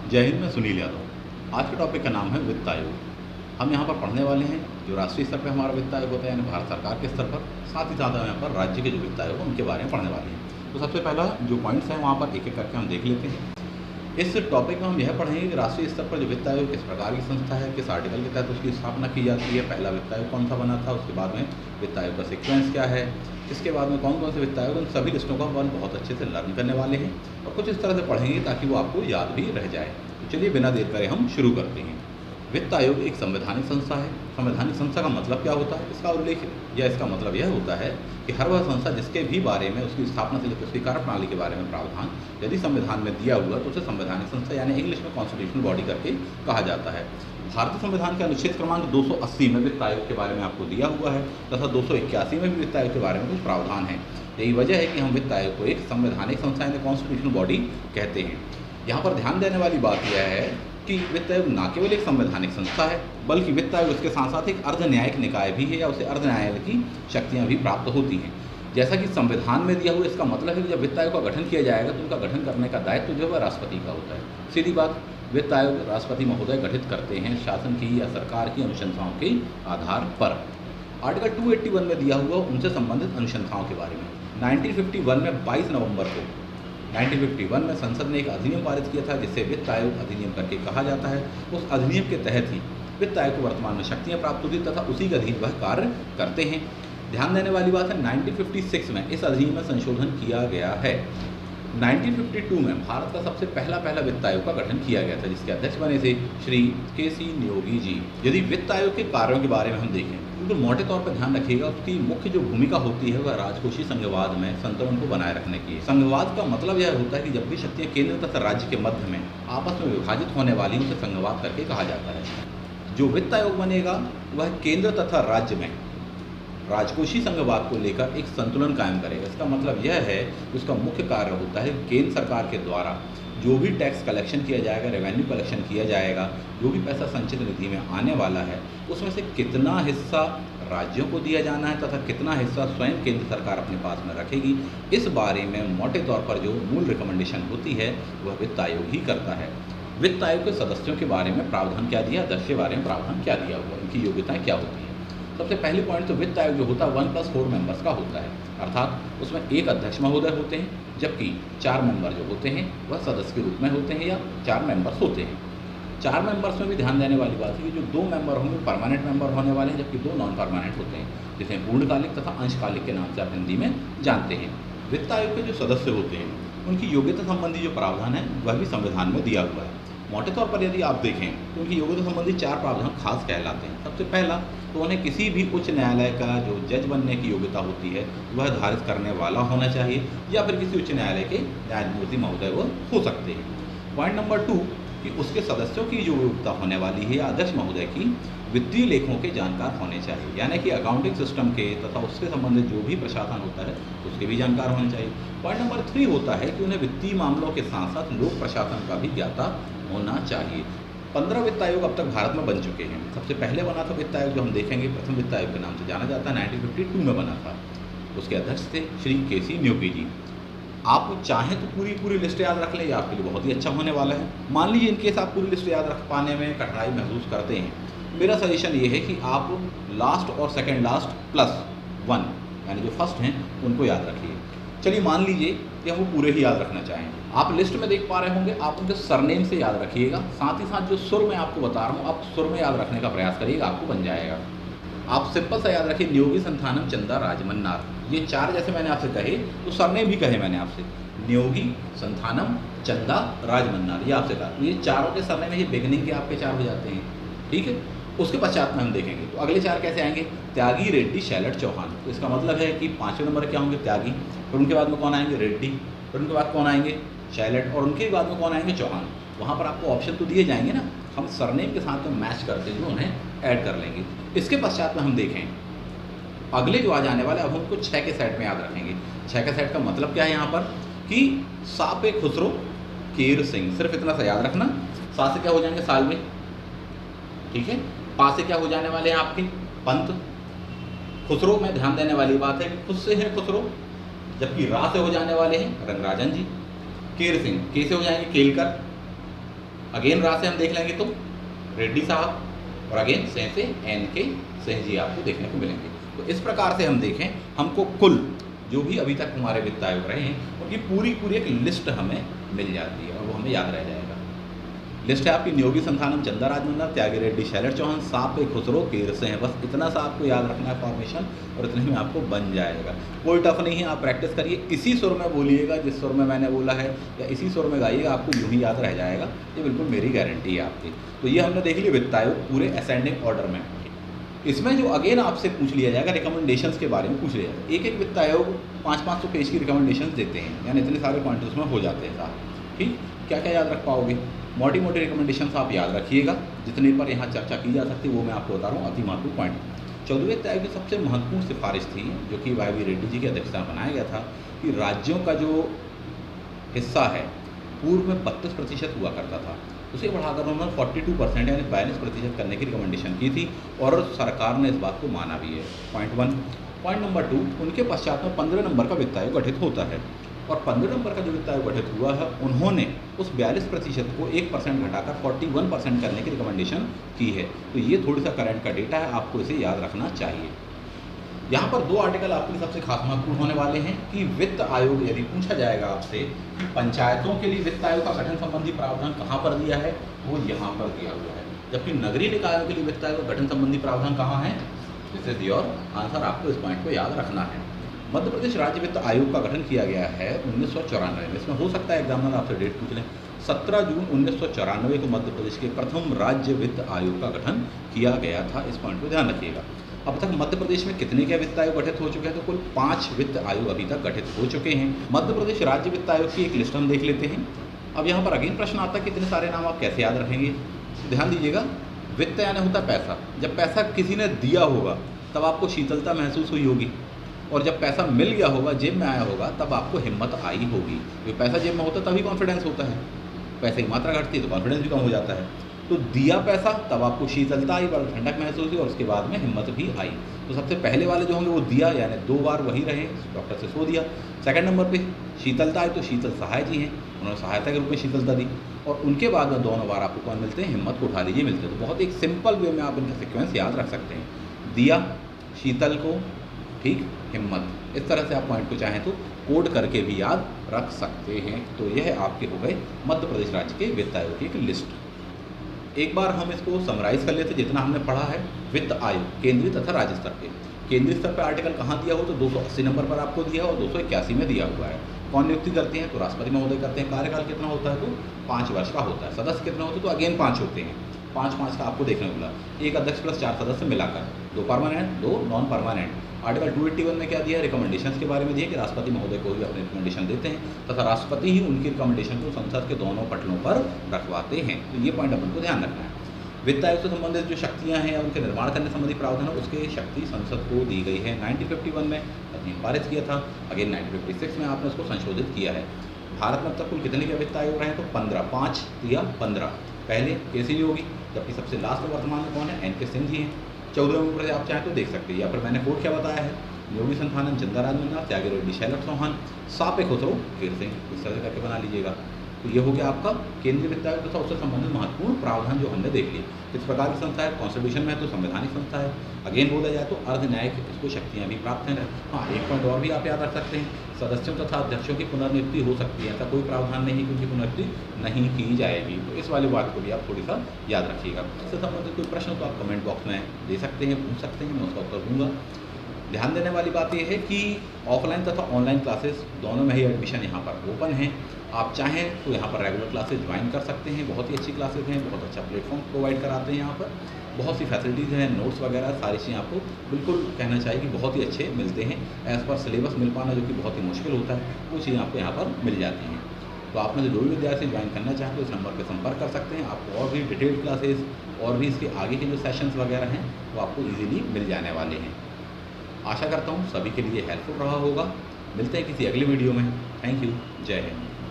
जय हिंद। मैं सुनील यादव। आज के टॉपिक का नाम है वित्त आयोग। हम यहाँ पर पढ़ने वाले हैं जो राष्ट्रीय स्तर पर हमारा वित्त आयोग होता है, यानी भारत सरकार के स्तर पर। साथ ही साथ हम यहाँ पर राज्य के जो वित्त आयोग हैं उनके बारे में पढ़ने वाले हैं। तो सबसे पहला जो पॉइंट्स हैं वहाँ पर एक एक करके हम देख लेते हैं। इस टॉपिक में हम यह पढ़ेंगे कि राष्ट्रीय स्तर पर जो वित्त आयोग किस प्रकार की संस्था है, किस आर्टिकल के तहत उसकी स्थापना की जाती है, पहला वित्त आयोग कौन सा बना था, उसके बाद में वित्त आयोग का सीक्वेंस क्या है, इसके बाद में कौन कौन से वित्त आयोग, उन सभी लिस्टों को हम बहुत अच्छे से लर्न करने वाले हैं और कुछ इस तरह से पढ़ेंगे ताकि वो आपको याद भी रह जाए। तो चलिए बिना देर करे हम शुरू करते हैं। वित्त आयोग एक संवैधानिक संस्था है। संवैधानिक संस्था का मतलब क्या होता है, इसका उल्लेख या इसका मतलब यह होता है कि हर वह संस्था जिसके भी बारे में उसकी स्थापना से लेकर उसकी कार्यप्रणाली के बारे में प्रावधान यदि संविधान में दिया हुआ तो उसे संवैधानिक संस्था यानी इंग्लिश में कॉन्स्टिट्यूशनल बॉडी करके कहा जाता है। भारतीय संविधान के अनुच्छेद क्रमांक 280 में वित्त आयोग के बारे में आपको दिया हुआ है तथा 281 में भी वित्त आयोग के बारे में कुछ प्रावधान है। यही वजह है कि हम वित्त आयोग को एक संवैधानिक संस्था यानी कॉन्स्टिट्यूशनल बॉडी कहते हैं। यहाँ पर ध्यान देने वाली बात यह है कि वित्त आयोग न केवल एक संवैधानिक संस्था है बल्कि वित्त आयोग उसके साथ साथ एक अर्ध न्यायिक निकाय भी है या उसे अर्ध न्यायालय की शक्तियाँ भी प्राप्त होती हैं। जैसा कि संविधान में दिया हुआ, इसका मतलब है कि जब वित्त आयोग का गठन किया जाएगा तो उनका गठन करने का दायित्व जो है राष्ट्रपति का होता है। सीधी बात, वित्त आयोग राष्ट्रपति महोदय गठित करते हैं शासन की या सरकार की अनुशंसाओं के आधार पर। आर्टिकल 281 में दिया हुआ उनसे संबंधित अनुशंसाओं के बारे में 1951 में 22 नवंबर को 1951 में संसद ने एक अधिनियम पारित किया था जिसे वित्त आयोग अधिनियम करके कहा जाता है। उस अधिनियम के तहत ही वित्त आयोग को वर्तमान में शक्तियाँ प्राप्त होती तथा उसी के अधीन वह कार्य करते हैं। ध्यान देने वाली बात है 1956 में इस अधिनियम में संशोधन किया गया है। 1952 में भारत का सबसे पहला वित्त आयोग का गठन किया गया था जिसके अध्यक्ष बने थे श्री के.सी. नियोगी जी। यदि वित्त आयोग के कार्यों के बारे में हम देखें तो मोटे तौर पर ध्यान रखिएगा उसकी मुख्य जो भूमिका होती है वह राजकोषीय संघवाद में संतुलन को बनाए रखने की है। संघवाद का मतलब यह होता है कि जब भी शक्तियाँ केंद्र तथा राज्य के मध्य में आपस में विभाजित होने वाली उसे संघवाद करके कहा जाता है। जो वित्त आयोग बनेगा वह केंद्र तथा राज्य में राजकोषीय संघवाद को लेकर एक संतुलन कायम करेगा। इसका मतलब यह है कि उसका मुख्य कार्य होता है केंद्र सरकार के द्वारा जो भी टैक्स कलेक्शन किया जाएगा, रेवेन्यू कलेक्शन किया जाएगा, जो भी पैसा संचित निधि में आने वाला है उसमें से कितना हिस्सा राज्यों को दिया जाना है तथा कितना हिस्सा स्वयं केंद्र सरकार अपने पास में रखेगी, इस बारे में मोटे तौर पर जो मूल रिकमेंडेशन होती है वह वित्त आयोग ही करता है। वित्त आयोग के सदस्यों के बारे में प्रावधान क्या दिया, अध्यक्ष के बारे में प्रावधान क्या दिया हुआ, उनकी योग्यताएँ क्या होती हैं। सबसे पहली पॉइंट तो वित्त आयोग जो होता है 1+4 मेंबर्स का होता है, अर्थात उसमें एक अध्यक्ष महोदय होते हैं जबकि 4 मेंबर जो होते हैं वह सदस्य के रूप में होते हैं या 4 मेंबर्स होते हैं। 4 मेंबर्स में भी ध्यान देने वाली बात है कि जो 2 मेंबर होंगे परमानेंट मेंबर होने वाले हैं जबकि 2 नॉन परमानेंट होते हैं जिसे पूर्णकालिक तथा अंशकालिक के नाम से आप हिंदी में जानते हैं। वित्त आयोग के जो सदस्य होते हैं उनकी योग्यता संबंधी जो प्रावधान है वह भी संविधान में दिया हुआ है। मोटे तौर पर यदि आप देखें तो उनकी योग्यता संबंधी 4 प्रावधान खास कहलाते हैं। सबसे पहला तो उन्हें किसी भी उच्च न्यायालय का जो जज बनने की योग्यता होती है वह धारित करने वाला होना चाहिए या फिर किसी उच्च न्यायालय के न्यायमूर्ति महोदय वो हो सकते हैं। पॉइंट नंबर 2 कि उसके सदस्यों की जो योग्यता होने वाली है या अध्यक्ष महोदय की वित्तीय लेखों के जानकार होने चाहिए, यानी कि अकाउंटिंग सिस्टम के तथा उससे संबंधित जो भी प्रशासन होता है उसके भी जानकार होने चाहिए। पॉइंट नंबर 3 होता है कि उन्हें वित्तीय मामलों के साथ साथ लोक प्रशासन का भी ज्ञाता होना चाहिए। 15 वित्त आयोग अब तक भारत में बन चुके हैं। सबसे पहले बना था वित्त आयोग जो हम देखेंगे प्रथम वित्त आयोग के नाम से जाना जाता है, 1952 में बना था। उसके अध्यक्ष थे श्री के.सी. नियोगी जी। आप चाहें तो पूरी लिस्ट याद रख लें, ये आपके लिए बहुत ही अच्छा होने वाला है। मान लीजिए इनकेस आप पूरी लिस्ट याद रख पाने में कठिनाई महसूस करते हैं, मेरा सजेशन ये है कि आप लास्ट और सेकेंड लास्ट +1 यानी जो फर्स्ट हैं उनको याद रखिए। चलिए मान लीजिए कि हम वो पूरे ही याद रखना चाहें, आप लिस्ट में देख पा रहे होंगे, आप उनके सरनेम से याद रखिएगा। साथ ही साथ जो सुर मैं आपको बता रहा हूँ आप सुर में याद रखने का प्रयास करिएगा, आपको बन जाएगा। आप सिंपल सा याद रखिए नियोगी संथानम चंदा राजमन्नार। ये 4 जैसे मैंने आपसे कहे तो सरनेम भी कहे मैंने आपसे, नियोगी संथानम चंदा राजमन्नार, ये आपसे कहा। ये चारों के सरनेम ये बिगनिंग के आपके 4 हो जाते हैं, ठीक है। उसके पश्चात में हम देखेंगे तो अगले 4 कैसे आएंगे, त्यागी, रेड्डी, शैलट, चौहान। तो इसका मतलब है कि 5वें नंबर क्या होंगे, त्यागी, और उनके बाद में कौन आएंगे, रेड्डी, और उनके बाद कौन आएंगे, शैलट, और उनके बाद में कौन आएंगे, चौहान। वहाँ पर आपको ऑप्शन तो दिए जाएंगे ना, हम सरनेम के साथ में मैच करते हुए उन्हें ऐड कर लेंगे। इसके पश्चात में हम देखें अगले जो आ जाने वाले, अब हम उनको 6 के सेट में याद रखेंगे। 6 के सेट का मतलब क्या है यहाँ पर कि सापे खुसरो केर सिंह, सिर्फ इतना सा याद रखना। सा से क्या हो जाएंगे, साल में, ठीक है। पा से क्या हो जाने वाले हैं आपके, पंत। खुसरो में ध्यान देने वाली बात है कि खुद से है खुसरो, जबकि रा से हो जाने वाले हैं रंगराजन जी। केर सिंह, के से हो जाएंगे केलकर, अगेन रा से हम देख लेंगे तो रेड्डी साहब, और अगेन सें से एन के सिंह जी आपको देखने को मिलेंगे। तो इस प्रकार से हम देखें, हमको कुल जो भी अभी तक हमारे वित्त आयोग रहे हैं उनकी पूरी एक लिस्ट हमें मिल जाती है और वो हमें याद रह जाएगा। लिस्ट है आपकी न्योगी संथानम, चंदा राजमन्ना, त्यागी रेड्डी, शैलेश चौहान, सापे खुसरो, कीर सिंह। बस इतना सा आपको याद रखना है फॉर्मेशन, और इतने में आपको बन जाएगा। कोई टफ नहीं है, आप प्रैक्टिस करिए, इसी सुर में बोलिएगा जिस सुर में मैंने बोला है, या इसी सुर में गाइएगा, आपको यूँ ही याद रह जाएगा। ये बिल्कुल मेरी गारंटी है आपकी। तो ये हमने देख लिया वित्त आयोग पूरे असेंडिंग ऑर्डर में। इसमें जो अगेन आपसे पूछ लिया जाएगा रिकमेंडेशंस के बारे में पूछ लिया जाएगा। एक वित्त आयोग 500 पेज की रिकमेंडेशंस देते हैं, यानी इतने सारे पॉइंट उसमें हो जाते हैं साहब। ठीक, क्या क्या याद रख पाओगे? मोटी रिकमेंडेशंस आप याद रखिएगा, जितने पर यहाँ चर्चा की जा सकती है वो मैं आपको बता रहा हूँ, अति महत्वपूर्ण पॉइंट। 14वें वित्त आयोग की सबसे महत्वपूर्ण सिफारिश थी, जो कि वाई रेड्डी जी की अध्यक्षता में बनाया गया था, कि राज्यों का जो हिस्सा है पूर्व में 32% हुआ करता था, उसे बढ़ाकर उन्होंने 42% यानी 42% करने की रिकमेंडेशन की थी, और सरकार ने इस बात को माना भी है। पॉइंट 1। पॉइंट नंबर 2, उनके पश्चात में 15 नंबर का वित्त आयोग गठित होता है, और 15 नंबर का जो वित्त आयोग गठित हुआ है उन्होंने उस 42% को 1% घटाकर 41% करने की रिकमेंडेशन की है। तो ये थोड़ी सा करंट का डेटा है, आपको इसे याद रखना चाहिए। यहाँ पर 2 आर्टिकल आपके लिए सबसे खास महत्वपूर्ण होने वाले हैं कि वित्त आयोग, यदि पूछा जाएगा आपसे कि पंचायतों के लिए वित्त आयोग का गठन संबंधी प्रावधान कहाँ पर दिया है, वो यहाँ पर दिया हुआ है। जबकि नगरीय निकायों के लिए वित्त आयोग का गठन संबंधी प्रावधान कहाँ है? This is your answer. आपको इस पॉइंट को याद रखना है। मध्य प्रदेश राज्य वित्त आयोग का गठन किया गया है 1994 में। इसमें हो सकता है एग्जामिनर आपसे डेट पूछ लें। 17 जून 1994 को मध्य प्रदेश के प्रथम राज्य वित्त आयोग का गठन किया गया था। इस पॉइंट को ध्यान रखिएगा। अब तक मध्य प्रदेश में कितने के वित्त आयोग गठित हो चुके हैं? तो कुल 5 वित्त आयोग अभी तक गठित हो चुके हैं। मध्य प्रदेश राज्य वित्त आयोग की एक लिस्ट हम देख लेते हैं। अब यहाँ पर अगेन प्रश्न आता है कि इतने सारे नाम आप कैसे याद रखेंगे? तो ध्यान दीजिएगा, वित्त यानी होता है पैसा। जब पैसा किसी ने दिया होगा तब आपको शीतलता महसूस हुई होगी, और जब पैसा मिल गया होगा, जेब में आया होगा, तब आपको हिम्मत आई होगी। क्योंकि पैसा जेब में होता है तभी कॉन्फिडेंस होता है, पैसे की मात्रा घटती है तो कॉन्फिडेंस भी कम हो जाता है। तो दिया पैसा, तब आपको शीतलता आई, बड़ा ठंडक महसूस हुई, और उसके बाद में हिम्मत भी आई। तो सबसे पहले वाले जो होंगे वो दिया, यानी 2 बार वही रहे, डॉक्टर से सो दिया। सेकंड नंबर पे शीतलता आई, तो शीतल सहाय जी हैं, उन्होंने सहायता के रूप में शीतलता दी। और उनके बाद में दोनों बार आपको कौन मिलते हैं? हिम्मत को उठा लीजिए मिलते हैं। तो बहुत एक सिंपल वे में आप इनका सिक्वेंस याद रख सकते हैं, दिया, शीतल को, ठीक, हिम्मत। इस तरह से आप पॉइंट को चाहें तो कोड करके भी याद रख सकते हैं। तो यह आपके हो गए मध्य प्रदेश राज्य के वित्त आयोग की एक लिस्ट। एक बार हम इसको समराइज कर लेते, जितना हमने पढ़ा है वित्त आयोग केंद्रीय तथा राज्य स्तर पे। केंद्रीय स्तर पर आर्टिकल कहाँ दिया हो? तो 280 नंबर पर आपको दिया और 281 में दिया हुआ है। कौन नियुक्ति करते हैं? तो राष्ट्रपति महोदय करते हैं। कार्यकाल कितना होता है? तो 5 वर्ष का होता है। सदस्य कितना होते हैं? तो अगेन 5 होते हैं। 5 का आपको देखने को मिला, एक अध्यक्ष प्लस 4 सदस्य मिलाकर, 2 परमानेंट, 2 नॉन परमानेंट। आर्टिकल 281 में क्या दिया है? रिकमेंडेशंस के बारे में दिया कि राष्ट्रपति महोदय को भी अपने रिकमेंडेशन देते हैं तथा राष्ट्रपति ही उनकी रिकमेंडेशन को संसद के दोनों पटलों पर रखवाते हैं। तो ये पॉइंट अपन को ध्यान रखना है। वित्त आयोग से संबंधित जो शक्तियाँ हैं उनके निर्माण करने संबंधी प्रावधान है, उसकी शक्ति संसद को दी गई है। 1951 में अधिनियम पारित किया था, अगेन 1956 में आपने उसको संशोधित किया है। भारत में अब तक कुल कितने के वित्त आयोग रहे हैं? तो 15, 5 या 15। पहले केसी योगी, जबकि सबसे लास्ट में वर्तमान में कौन है? एन.के. सिंह जी हैं। 14वें नंबर से आप चाहें तो देख सकते हैं, या फिर मैंने कोड क्या बताया है? योगी संथानम, चंदा राजमन्ना, त्यागी रेड्डी, शैलेश चौहान, सापे खुसरो, कीर सिंह। इस तरह से करके बना लीजिएगा। तो ये हो गया आपका केंद्रीय वित्त आयोग तथा उससे संबंधित महत्वपूर्ण प्रावधान जो हमने देख लिए। किस प्रकार की संस्था है? कॉन्स्टिट्यूशन में है तो संवैधानिक संस्था है। अगेन बोला जाए तो अर्ध न्यायिक इसको शक्तियाँ भी प्राप्त हैं। हाँ, एक पॉइंट और भी आप याद रख सकते हैं, सदस्यों तथा अध्यक्षों की पुनर्नियुक्ति हो सकती है। ऐसा कोई प्रावधान नहीं क्योंकि पुनर्नियुक्ति नहीं की जाएगी। तो इस वाली बात को भी आप थोड़ी सा याद रखिएगा। इससे संबंधित कोई प्रश्न तो आप कमेंट बॉक्स में दे सकते हैं, पूछ सकते हैं, मैं उसका उत्तर दूंगा। ध्यान देने वाली बात यह है कि ऑफलाइन तथा ऑनलाइन क्लासेस दोनों में ही एडमिशन यहाँ पर ओपन है। आप चाहें तो यहाँ पर रेगुलर क्लासेस ज्वाइन कर सकते हैं। बहुत ही अच्छी क्लासेस हैं, बहुत अच्छा प्लेटफॉर्म प्रोवाइड कराते हैं। यहाँ पर बहुत सी फैसिलिटीज़ हैं, नोट्स वगैरह सारी चीज़ें आपको बिल्कुल कहना चाहिए कि बहुत ही अच्छे मिलते हैं। एज़ पर सिलेबस मिल पाना जो कि बहुत ही मुश्किल होता है, वो चीज़ें आपको यहाँ पर मिल जाती हैं। तो आप में जो भी विद्यार्थी ज्वाइन करना चाहें तो इस नंबर पर संपर्क कर सकते हैं। आपको और भी डिटेल्ड क्लासेस और भी इसके आगे के जो सेशंस वगैरह हैं वो आपको ईजिली मिल जाने वाले हैं। आशा करता हूँ सभी के लिए हेल्पफुल रहा होगा। मिलते हैं किसी अगले वीडियो में। Thank you. जय हिंद।